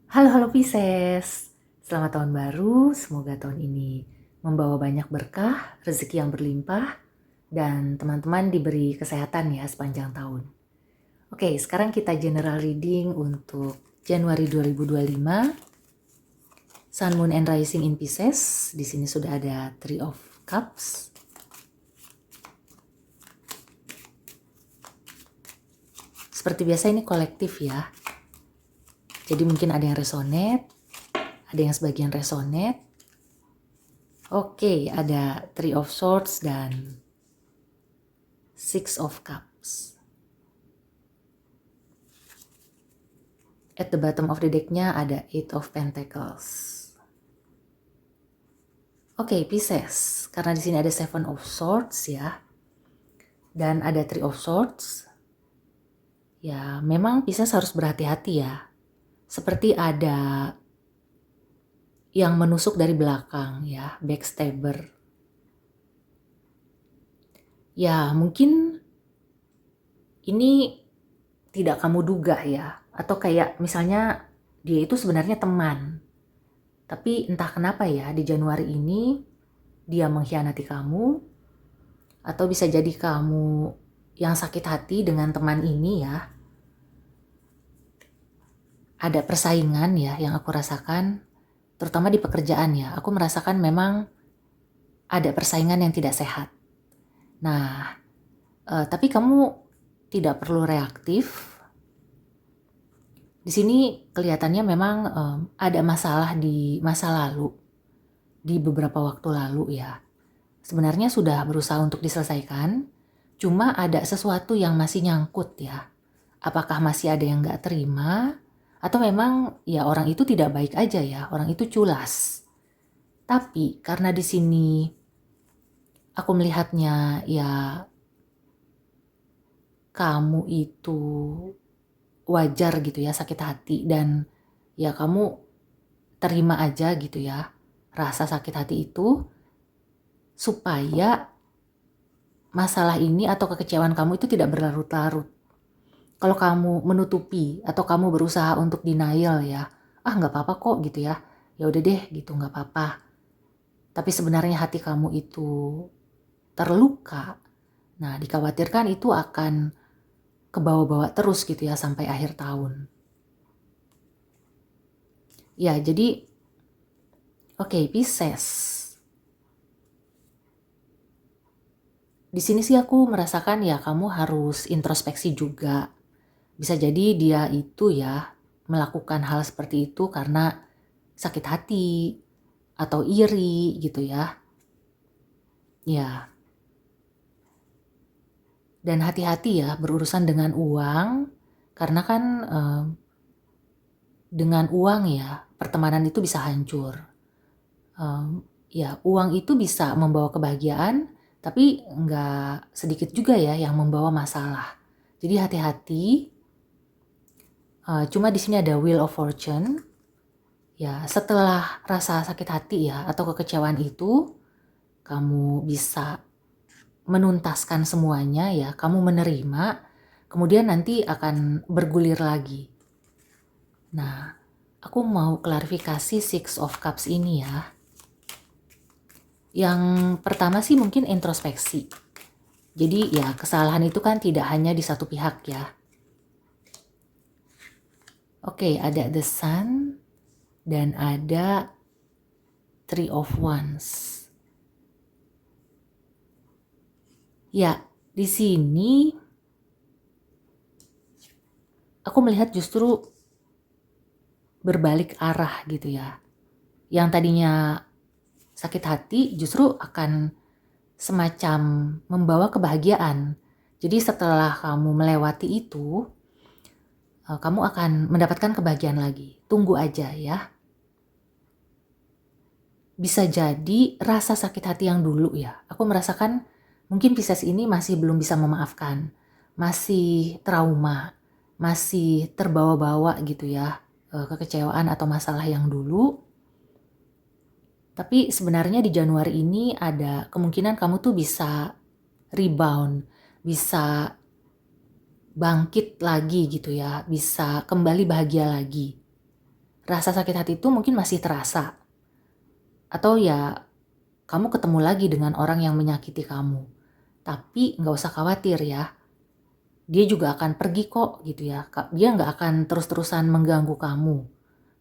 Halo halo Pisces, selamat tahun baru, semoga tahun ini membawa banyak berkah, rezeki yang berlimpah, dan teman-teman diberi kesehatan ya sepanjang tahun. Oke, sekarang kita general reading untuk Januari 2025, Sun, Moon, and Rising in Pisces. Di sini sudah ada Three of Cups. Seperti biasa ini kolektif ya, jadi mungkin ada yang resonate, ada yang sebagian resonate. Oke, ada Three of Swords dan Six of Cups. At the bottom of the deck-nya ada Eight of Pentacles. Oke, Pisces, karena di sini ada Seven of Swords ya, dan ada Three of Swords. Ya, memang Pisces harus berhati-hati ya. Seperti ada yang menusuk dari belakang ya, backstabber. Ya, mungkin ini tidak kamu duga ya, atau kayak misalnya dia itu sebenarnya teman. Tapi entah kenapa ya, di Januari ini dia mengkhianati kamu, atau bisa jadi kamu yang sakit hati dengan teman ini ya. Ada persaingan ya yang aku rasakan, terutama di pekerjaan ya. Aku merasakan memang ada persaingan yang tidak sehat. Nah, tapi kamu tidak perlu reaktif. Di sini kelihatannya memang ada masalah di masa lalu, di beberapa waktu lalu ya. Sebenarnya sudah berusaha untuk diselesaikan, cuma ada sesuatu yang masih nyangkut ya. Apakah masih ada yang nggak terima, atau memang ya orang itu tidak baik aja ya, orang itu culas. Tapi karena di sini aku melihatnya ya kamu itu wajar gitu ya sakit hati, dan ya kamu terima aja gitu ya rasa sakit hati itu, supaya masalah ini atau kekecewaan kamu itu tidak berlarut-larut. Kalau kamu menutupi atau kamu berusaha untuk denial ya, nggak apa-apa kok gitu ya, ya udah deh gitu nggak apa-apa. Tapi sebenarnya hati kamu itu terluka. Nah, dikhawatirkan itu akan kebawa-bawa terus gitu ya sampai akhir tahun. Ya, jadi oke, Pisces. Di sini sih aku merasakan ya kamu harus introspeksi juga. Bisa jadi dia itu ya melakukan hal seperti itu karena sakit hati atau iri gitu ya. Ya. Dan hati-hati ya berurusan dengan uang, karena kan dengan uang ya pertemanan itu bisa hancur. Ya uang itu bisa membawa kebahagiaan, tapi nggak sedikit juga ya yang membawa masalah. Jadi hati-hati. Cuma di sini ada Wheel of Fortune. Ya, setelah rasa sakit hati ya atau kekecewaan itu, kamu bisa menuntaskan semuanya ya, kamu menerima, kemudian nanti akan bergulir lagi. Nah, aku mau klarifikasi Six of Cups ini ya. Yang pertama sih mungkin introspeksi. Jadi ya kesalahan itu kan tidak hanya di satu pihak ya. Oke, ada The Sun dan ada Three of Wands. Ya, di sini aku melihat justru berbalik arah gitu ya. Yang tadinya sakit hati justru akan semacam membawa kebahagiaan. Jadi setelah kamu melewati itu, kamu akan mendapatkan kebahagiaan lagi. Tunggu aja ya. Bisa jadi rasa sakit hati yang dulu ya. Aku merasakan mungkin Pisces ini masih belum bisa memaafkan. Masih trauma, masih terbawa-bawa gitu ya. Kekecewaan atau masalah yang dulu. Tapi sebenarnya di Januari ini ada kemungkinan kamu tuh bisa rebound, bisa bangkit lagi gitu ya, bisa kembali bahagia lagi. rasa sakit hati itu mungkin masih terasa. Atau ya kamu ketemu lagi dengan orang yang menyakiti kamu. Tapi nggak usah khawatir ya. Dia juga akan pergi kok gitu ya. Dia nggak akan terus-terusan mengganggu kamu.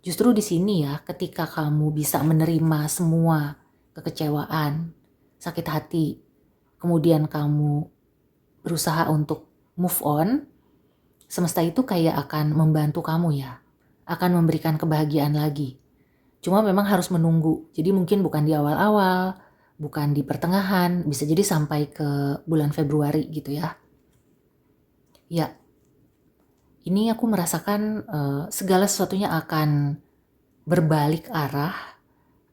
Justru di sini ya, ketika kamu bisa menerima semua kekecewaan, sakit hati, kemudian kamu berusaha untuk move on, semesta itu kayak akan membantu kamu ya. Akan memberikan kebahagiaan lagi. Cuma memang harus menunggu. Jadi mungkin bukan di awal-awal, bukan di pertengahan, bisa jadi sampai ke bulan Februari gitu ya. Ya, ini aku merasakan segala sesuatunya akan berbalik arah.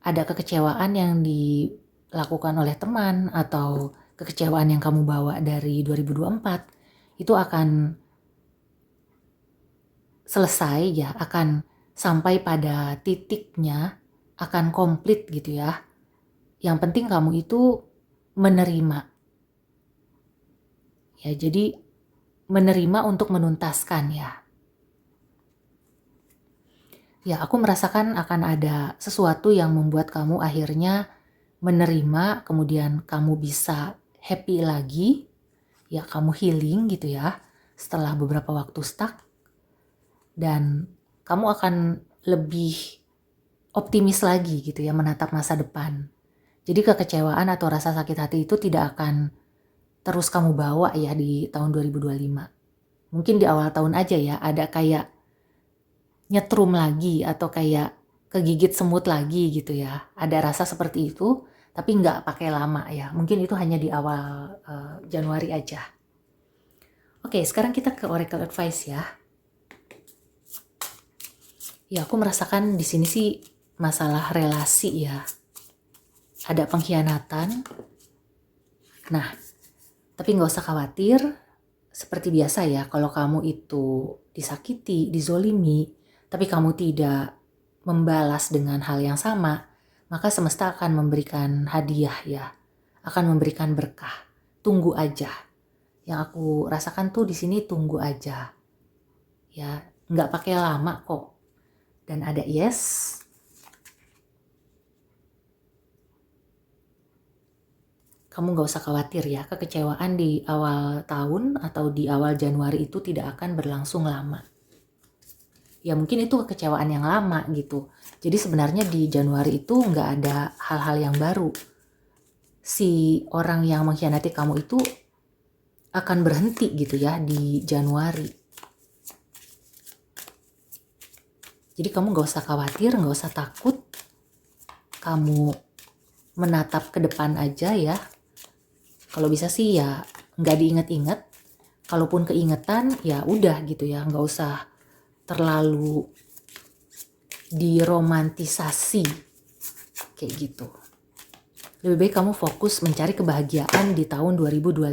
Ada kekecewaan yang dilakukan oleh teman atau kekecewaan yang kamu bawa dari 2024 itu akan selesai ya, akan sampai pada titiknya, akan komplit gitu ya. Yang penting kamu itu menerima. Ya, jadi menerima untuk menuntaskan ya. Ya, aku merasakan akan ada sesuatu yang membuat kamu akhirnya menerima, kemudian kamu bisa happy lagi, ya kamu healing gitu ya, setelah beberapa waktu stuck, dan kamu akan lebih optimis lagi gitu ya menatap masa depan. Jadi kekecewaan atau rasa sakit hati itu tidak akan terus kamu bawa ya di tahun 2025. Mungkin di awal tahun aja ya ada kayak nyetrum lagi atau kayak kegigit semut lagi gitu ya. Ada rasa seperti itu, tapi nggak pakai lama ya. Mungkin itu hanya di awal Januari aja. Oke, sekarang kita ke Oracle Advice ya. Ya, aku merasakan di sini sih masalah relasi ya. Ada pengkhianatan. Nah, tapi nggak usah khawatir. Seperti biasa ya, kalau kamu itu disakiti, dizolimi, tapi kamu tidak membalas dengan hal yang sama, maka semesta akan memberikan hadiah ya, akan memberikan berkah. Tunggu aja. Yang aku rasakan tuh di sini tunggu aja. Ya, nggak pakai lama kok. Dan ada yes. Kamu nggak usah khawatir ya, kekecewaan di awal tahun atau di awal Januari itu tidak akan berlangsung lama. Ya mungkin itu kekecewaan yang lama gitu. Jadi sebenarnya di Januari itu nggak ada hal-hal yang baru. Si orang yang mengkhianati kamu itu akan berhenti gitu ya di Januari. Jadi kamu nggak usah khawatir, nggak usah takut. Kamu menatap ke depan aja ya. Kalau bisa sih ya nggak diinget-inget. Kalaupun keingetan ya udah gitu ya, nggak usah terlalu diromantisasi kayak gitu. Lebih baik kamu fokus mencari kebahagiaan di tahun 2025.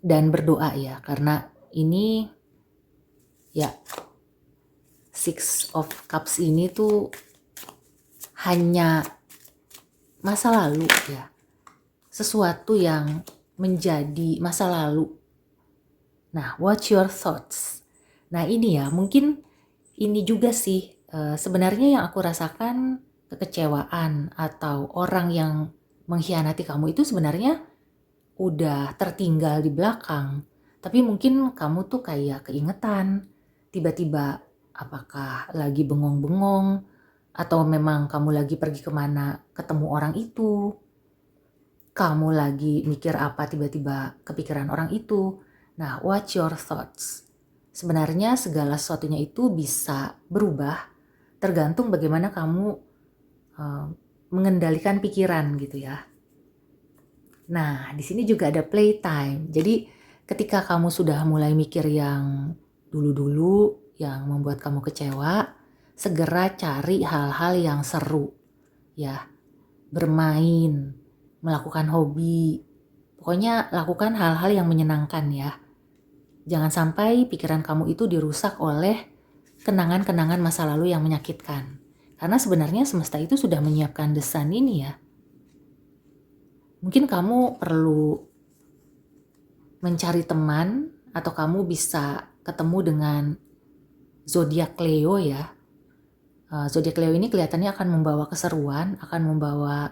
Dan berdoa ya, karena ini ya Six of Cups ini tuh hanya masa lalu ya. Sesuatu yang menjadi masa lalu. Nah, what's your thoughts? Nah ini ya, mungkin ini juga sih sebenarnya yang aku rasakan kekecewaan atau orang yang mengkhianati kamu itu sebenarnya udah tertinggal di belakang. Tapi mungkin kamu tuh kayak keingetan, tiba-tiba apakah lagi bengong-bengong, atau memang kamu lagi pergi kemana ketemu orang itu, kamu lagi mikir apa tiba-tiba kepikiran orang itu. Nah, what's your thoughts? Sebenarnya segala sesuatunya itu bisa berubah tergantung bagaimana kamu mengendalikan pikiran gitu ya. Nah, di sini juga ada playtime. Jadi ketika kamu sudah mulai mikir yang dulu-dulu yang membuat kamu kecewa, segera cari hal-hal yang seru ya. Bermain, melakukan hobi. Pokoknya lakukan hal-hal yang menyenangkan ya. Jangan sampai pikiran kamu itu dirusak oleh kenangan-kenangan masa lalu yang menyakitkan. Karena sebenarnya semesta itu sudah menyiapkan desain ini ya. Mungkin kamu perlu mencari teman atau kamu bisa ketemu dengan zodiak Leo ya. Zodiak Leo ini kelihatannya akan membawa keseruan, akan membawa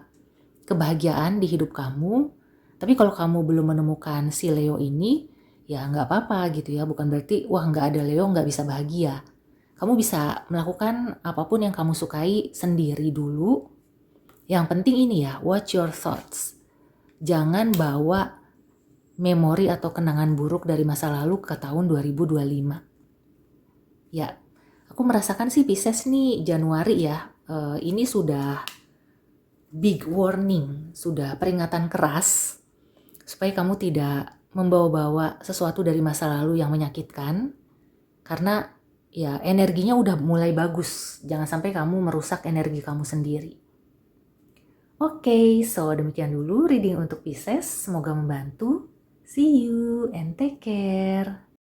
kebahagiaan di hidup kamu. Tapi kalau kamu belum menemukan si Leo ini, ya nggak apa-apa gitu ya. Bukan berarti, wah nggak ada Leo nggak bisa bahagia. Kamu bisa melakukan apapun yang kamu sukai sendiri dulu. Yang penting ini ya, watch your thoughts. Jangan bawa memori atau kenangan buruk dari masa lalu ke tahun 2025. Ya, aku merasakan sih Pisces nih Januari ya, ini sudah big warning, sudah peringatan keras supaya kamu tidak membawa-bawa sesuatu dari masa lalu yang menyakitkan, karena ya energinya udah mulai bagus. Jangan sampai kamu merusak energi kamu sendiri. Oke, so demikian dulu reading untuk Pisces. Semoga membantu. See you and take care.